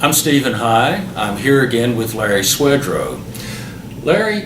I'm Stephen High. I'm here again with Larry Swedroe. Larry,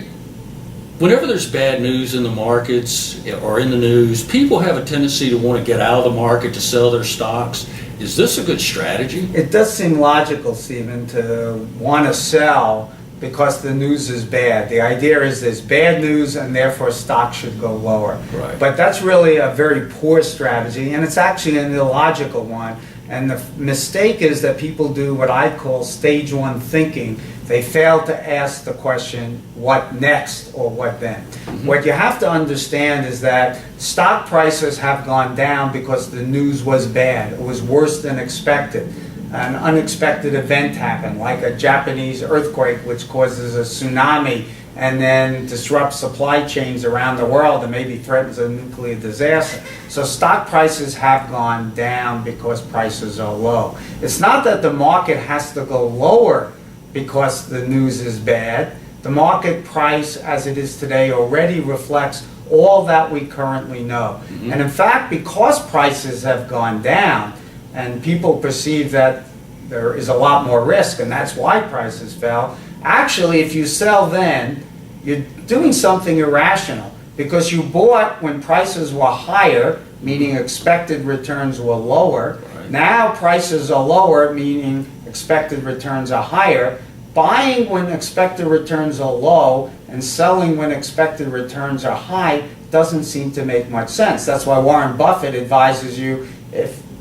whenever there's bad news in the markets or in the news, people have a tendency to want to get out of the market to sell their stocks. Is this a good strategy? It does seem logical, Stephen, to want to sell because the news is bad. The idea is there's bad news and therefore stocks should go lower. Right. But that's really a very poor strategy, and it's actually an illogical one. And the mistake is that people do what I call stage one thinking. They fail to ask the question, what next or what then? What you have to understand is that stock prices have gone down because the news was bad. It was worse than expected. An unexpected event happened, like a Japanese earthquake, which causes a tsunami and then disrupts supply chains around the world and maybe threatens a nuclear disaster. So stock prices have gone down because prices are low. It's not that the market has to go lower because the news is bad. The market price as it is today already reflects all that we currently know. And in fact, because prices have gone down and people perceive that there is a lot more risk and that's why prices fell, actually, if you sell then, you're doing something irrational because you bought when prices were higher, meaning expected returns were lower. Right. Now prices are lower, meaning expected returns are higher. Buying when expected returns are low and selling when expected returns are high doesn't seem to make much sense. That's why Warren Buffett advises you,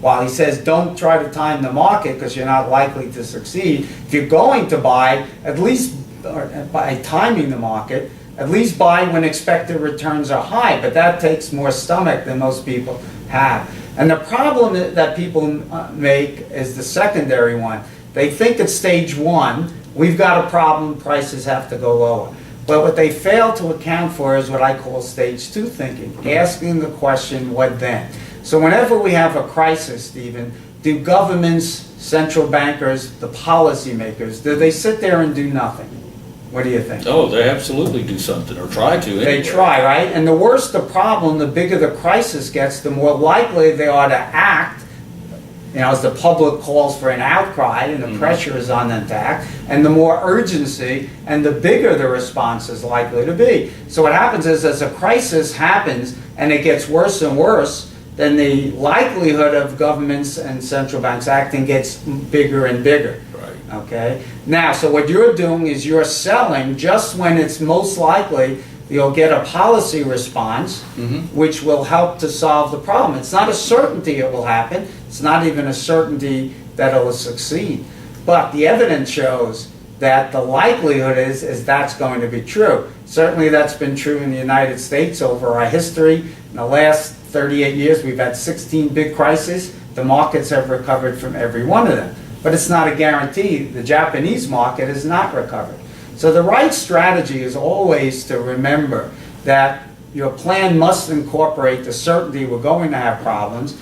while he says don't try to time the market because you're not likely to succeed, if you're going to buy, at least by timing the market, at least buy when expected returns are high, but that takes more stomach than most people have. And the problem that people make is the secondary one. They think at stage one, we've got a problem, prices have to go lower. But what they fail to account for is what I call stage two thinking, asking the question, what then? So whenever we have a crisis, Stephen, do governments, central bankers, the policymakers, do they sit there and do nothing? What do you think? Oh, they absolutely do something, or try to anyway. They try, right? And the worse the problem, the bigger the crisis gets, the more likely they are to act, as the public calls for an outcry and the pressure is on them to act, and the more urgency and the bigger the response is likely to be. So what happens is as a crisis happens and it gets worse and worse, then the likelihood of governments and central banks acting gets bigger and bigger. Right. Okay? Now, so what you're doing is you're selling just when it's most likely you'll get a policy response which will help to solve the problem. It's not a certainty it will happen. It's not even a certainty that it will succeed. But the evidence shows that the likelihood is that's going to be true. Certainly that's been true in the United States over our history. In the last 38 years, we've had 16 big crises. The markets have recovered from every one of them. But it's not a guarantee. The Japanese market has not recovered. So the right strategy is always to remember that your plan must incorporate the certainty we're going to have problems,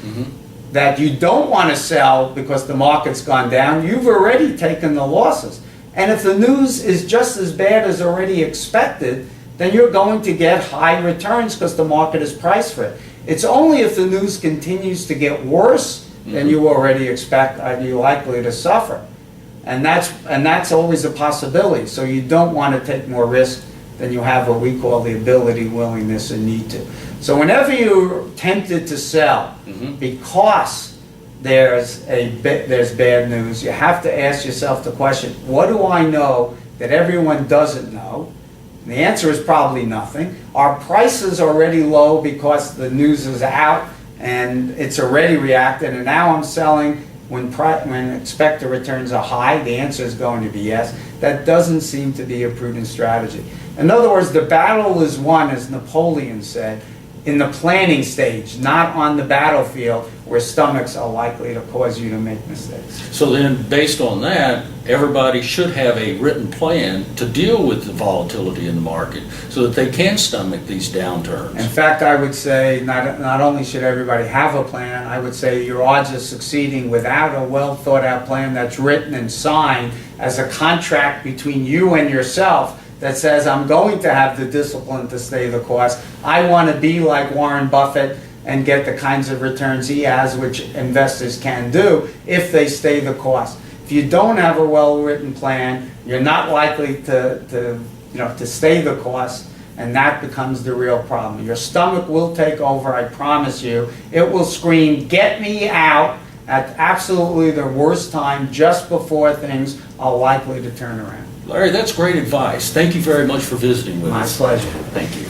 that you don't want to sell because the market's gone down. You've already taken the losses. And if the news is just as bad as already expected, then you're going to get high returns because the market is priced for it. It's only if the news continues to get worse than you already expect are you likely to suffer. And that's always a possibility. So you don't want to take more risk than you have what we call the ability, willingness, and need to. So whenever you're tempted to sell because there's bad news, you have to ask yourself the question, what do I know that everyone doesn't know? And the answer is probably nothing. Are prices already low because the news is out and it's already reacted, and now I'm selling when expected returns are high? The answer is going to be yes. That doesn't seem to be a prudent strategy. In other words, the battle is won, as Napoleon said, in the planning stage, not on the battlefield where stomachs are likely to cause you to make mistakes. So then, based on that, everybody should have a written plan to deal with the volatility in the market so that they can stomach these downturns. In fact, I would say not only should everybody have a plan, I would say your odds of succeeding without a well thought out plan that's written and signed as a contract between you and yourself that says, I'm going to have the discipline to stay the course. I want to be like Warren Buffett and get the kinds of returns he has, which investors can do if they stay the course. If If you don't have a well-written plan, you're not likely to stay the course, and that becomes the real problem. Your stomach will take over, I promise you. It will scream, "Get me out," at absolutely the worst time, just before things are likely to turn around. Larry, that's great advice. Thank you very much for visiting with us. My pleasure. Thank you.